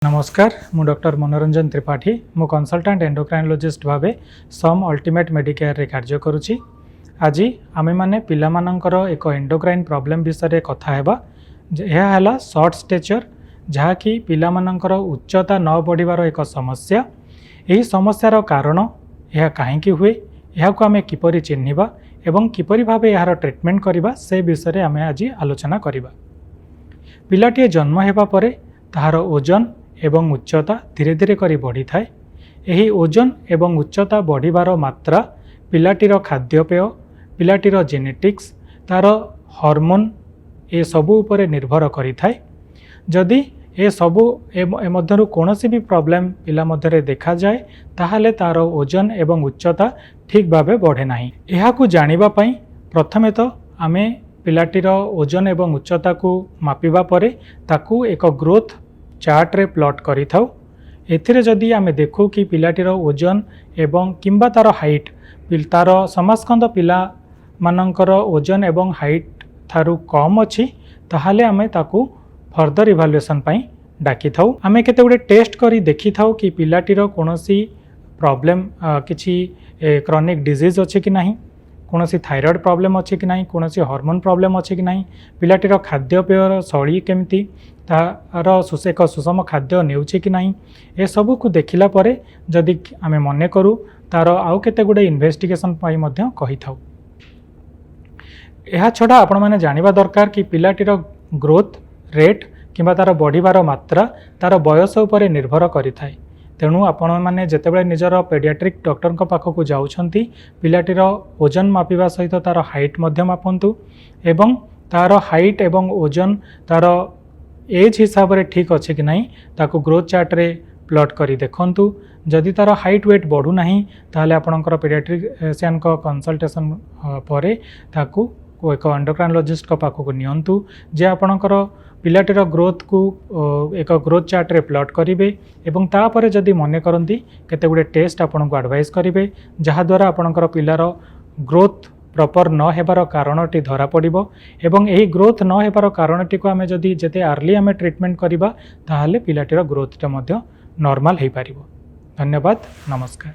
नमस्कार मु डॉक्टर मनोरंजन त्रिपाठी मु कंसल्टेंट एंडोक्राइनोलॉजिस्ट भावे सम अल्टीमेट मेडिकेयर रे कार्य करुछि। आज आमे माने पिला मानकर एक एंडोक्राइन प्रॉब्लम विषय कथा हेबा। यह हला शॉर्ट स्टेचर जहा कि पिला मानकर उच्चता न बढ़िबार एक समस्या। एही समस्यार कारण यह काहेकि हुए, यह को आमे किपरि चिन्हिबा एवं किपरि भावे यार ट्रीटमेंट करिबा से विषय आमे आज आलोचना करिबा। पिलाटी जन्म हेबा परे ताहार ओजन एवं उच्चता धीरे धीरे करी बढ़ी थाए। यही ओजन एवं उच्चता बढ़िबार मात्रा पिलाटीर खाद्यपेय, पिलाटीर जेनेटिक्स, तार हार्मोन ए सबु उपरे निर्भर करि थाए। जदि ए सबु मध्यरु कोनोसी भी प्रॉब्लम पिला मध्यरे देखा जाए ताहाले तार ओजन एवं उच्चता ठीक भावे बढ़े नाही। एहाकु जानिबा पई प्रथमे तो आमे पिलाटीर ओजन एवं उच्चता को मापिबा परे ताकू एक ग्रोथ चार्ट रे प्लॉट करि थाउ। एथिरे जदि आमे देखू कि पिलाटीर ओजन एवं किंबा तार हाइट, तार समास्कंद पिला मानकर ओजन एवं हाइट थारु कम अछि ताहाले आमे ताकू फर्दर इवैल्यूएशन पई डाकी थाउ। आमे केते गुडे टेस्ट करी देखि थाउ कि पिलाटीर कोनोसी प्रॉब्लम किछि क्रोनिक डिजीज अछि कि नाही, कोनोसी थायराइड प्रॉब्लम अछि कि नाही, कोनोसी हार्मोन प्रॉब्लम अछि कि नाही, पिलाटीर खाद्यपेयर शैली केमती, तार एक सुषम खाद्य नेउछि कि नाही, ए सबु को देखिला परे जदि आमे मने करू तार आउ केते गुडे इन्वेस्टिगेशन पई मध्य कहि थाउ। एहा छडा आपण माने जानिबा दरकार कि पिलाटीर ग्रोथ रेट किंबा तार बढ़िबार मात्रा तार बयस उपरे निर्भर करि थाए। तेणु आपण माने जेतेबेले निजर पेडियाट्रिक डॉक्टर को पाखकु जाउछंती पिलाटीर ओजन मापिबा सहित तार हाइट मध्य मापंतु एवं तार हाइट एवं ओजन तार एज हिसाब रे ठीक अच्छे कि नहीं ताकू ग्रोथ चार्ट रे प्लॉट करी देखंतु। जदि तार हाइट वेट बढ़ू नहीं ताहले आपणकर पेडियाट्रिशियन को कंसल्टेशन परे ताकू एक एंडोक्राइनोलॉजिस्ट को पाखकु नियंतु जे आपणकर पिलाटीर ग्रोथ को एक ग्रोथ चार्ट रे प्लॉट करिवे एवं तापरे जदि मने करंती केते गुडे टेस्ट आपणको एडवाइस करिवे जहा द्वारा आपणकर पिलार ग्रोथ प्रॉपर न हेबार कारणटी धरा पड़िबो एवं एही ग्रोथ न हेबार कारणटी को आमे जदि जेते अर्ली आमे ट्रीटमेंट करिबा ताहाले पिलाटीर ग्रोथ टा मध्य नॉर्मल हेइ पारिबो। धन्यवाद, नमस्कार।